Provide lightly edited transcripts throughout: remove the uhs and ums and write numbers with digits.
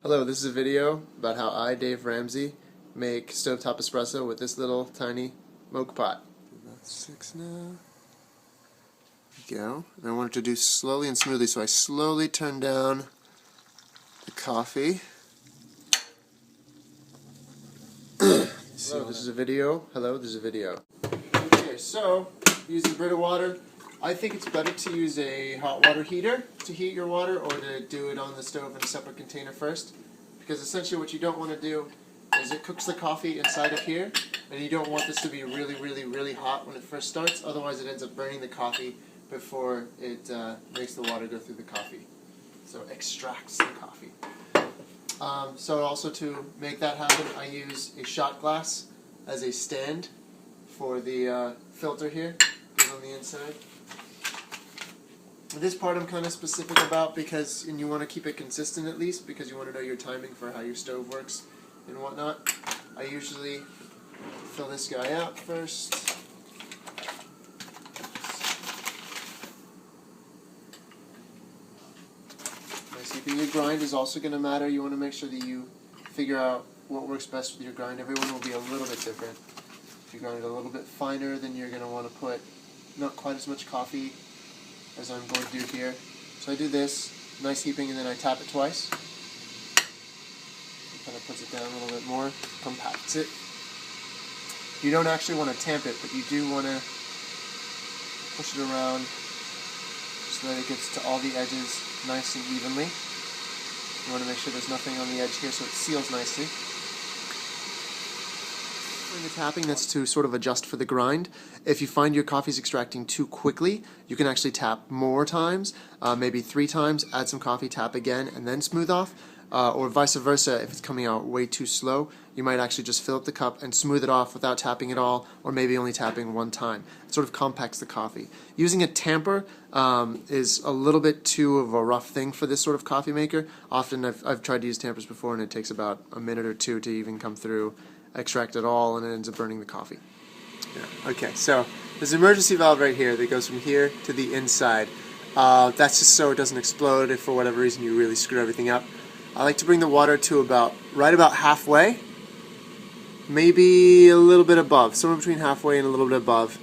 Hello, this is a video about how I, Dave Ramsey, make stovetop espresso with this little tiny mocha pot. About 6 now. There we go. And I want it to do slowly and smoothly, so I slowly turn down the coffee. Hello, this is a video. Hello, this is a video. Okay, so using Brita water, I think it's better to use a hot water heater to heat your water or to do it on the stove in a separate container first. Because essentially what you don't want to do is it cooks the coffee inside of here, and you don't want this to be really hot when it first starts, otherwise it ends up burning the coffee before it makes the water go through the coffee. So it extracts the coffee. So also to make that happen, I use a shot glass as a stand for the filter here, goes on the inside. This part I'm kind of specific about because, and you want to keep it consistent at least, because you want to know your timing for how your stove works and whatnot. I usually fill this guy out first. Your grind is also going to matter. You want to make sure that you figure out what works best with your grind. Everyone will be a little bit different. If you grind it a little bit finer, then you're going to want to put not quite as much coffee as I'm going to do here. So I do this, nice heaping, and then I tap it twice. It kind of puts it down a little bit more, compacts it. You don't actually want to tamp it, but you do want to push it around so that it gets to all the edges nice and evenly. You want to make sure there's nothing on the edge here so it seals nicely. The tapping, that's to sort of adjust for the grind. If you find your coffee's extracting too quickly, you can actually tap more times, maybe 3 times, add some coffee, tap again, and then smooth off. Or vice versa, if it's coming out way too slow, you might actually just fill up the cup and smooth it off without tapping at all, or maybe only tapping 1 time. It sort of compacts the coffee. Using a tamper is a little bit too of a rough thing for this sort of coffee maker. Often I've tried to use tampers before, and it takes about a minute or 2 to even come through, extract it all, and it ends up burning the coffee. Yeah. Okay, so there's an emergency valve right here that goes from here to the inside. That's just so it doesn't explode if for whatever reason you really screw everything up. I like to bring the water to right about halfway, maybe a little bit above, somewhere between halfway and a little bit above.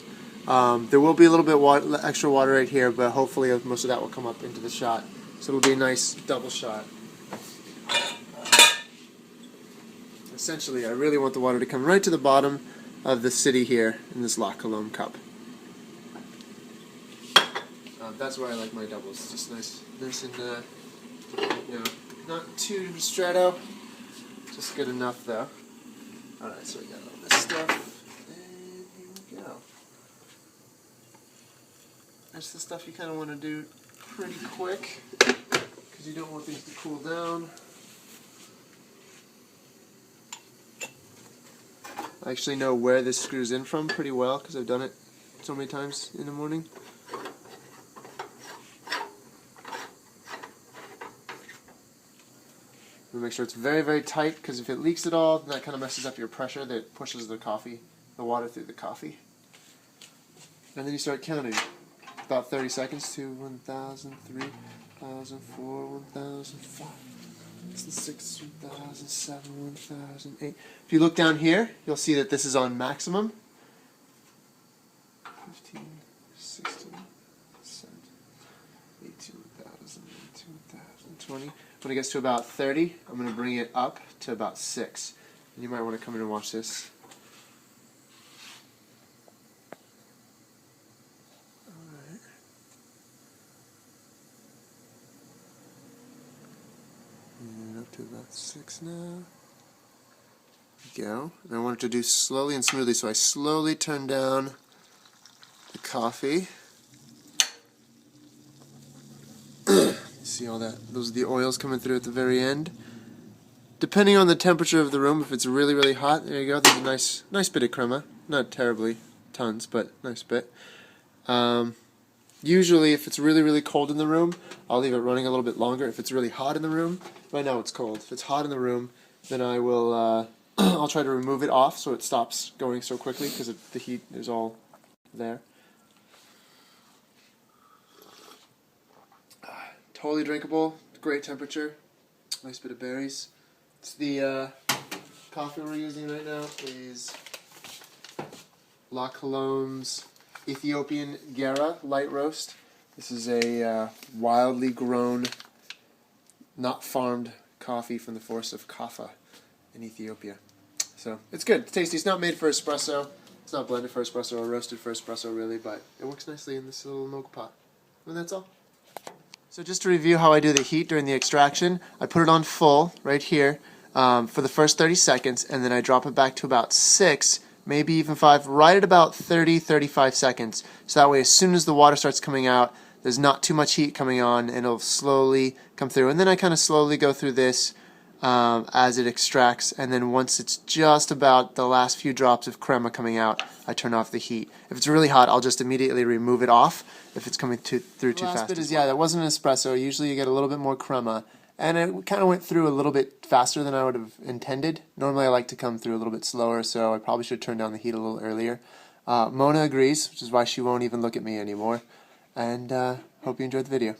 There will be a little bit extra water right here, but hopefully most of that will come up into the shot. So it'll be a nice double shot. Essentially, I really want the water to come right to the bottom of the city here in this La Colombe cup. That's why I like my doubles, just nice and you know, not too strato, just good enough though. Alright, so we got all this stuff, and here we go. That's the stuff you kind of want to do pretty quick, because you don't want things to cool down. I actually know where this screws in from pretty well, because I've done it so many times in the morning. Make sure it's very tight, because if it leaks at all, that kind of messes up your pressure that pushes the water through the coffee. And then you start counting. About 30 seconds to 1,000, 3,000, 1,000, 5,000, 6,000, 1,000, 7,000, 1,000, 8,000. If you look down here, you'll see that this is on maximum. 15, 16, 17, 18,000, 19,000, 20. When it gets to about 30, I'm going to bring it up to about 6. And you might want to come in and watch this. Alright. And up to about 6 now. There we go. And I want it to do slowly and smoothly, so I slowly turn down the coffee. See all that? Those are the oils coming through at the very end. Depending on the temperature of the room, if it's really hot, there you go. There's a nice bit of crema. Not terribly tons, but nice bit. Usually, if it's really cold in the room, I'll leave it running a little bit longer. If it's really hot in the room, right now it's cold. If it's hot in the room, then I will. I'll try to remove it off so it stops going so quickly because the heat is all there. Totally drinkable, great temperature. Nice bit of berries. It's the coffee we're using right now is La Colombe's Ethiopian Gera light roast. This is a wildly grown, not farmed coffee from the forest of Kaffa in Ethiopia. So it's good. It's tasty. It's not made for espresso. It's not blended for espresso or roasted for espresso really, but it works nicely in this little milk pot. And that's all. So just to review how I do the heat during the extraction, I put it on full right here for the first 30 seconds, and then I drop it back to about 6, maybe even 5, right at about 30-35 seconds. So that way as soon as the water starts coming out, there's not too much heat coming on, and it'll slowly come through. And then I kind of slowly go through this as it extracts, and then once it's just about the last few drops of crema coming out, I turn off the heat. If it's really hot, I'll just immediately remove it off if it's coming through too fast. The last bit is, yeah, that wasn't an espresso. Usually you get a little bit more crema, and it kind of went through a little bit faster than I would have intended. Normally I like to come through a little bit slower, so I probably should turn down the heat a little earlier. Mona agrees, which is why she won't even look at me anymore, and hope you enjoyed the video.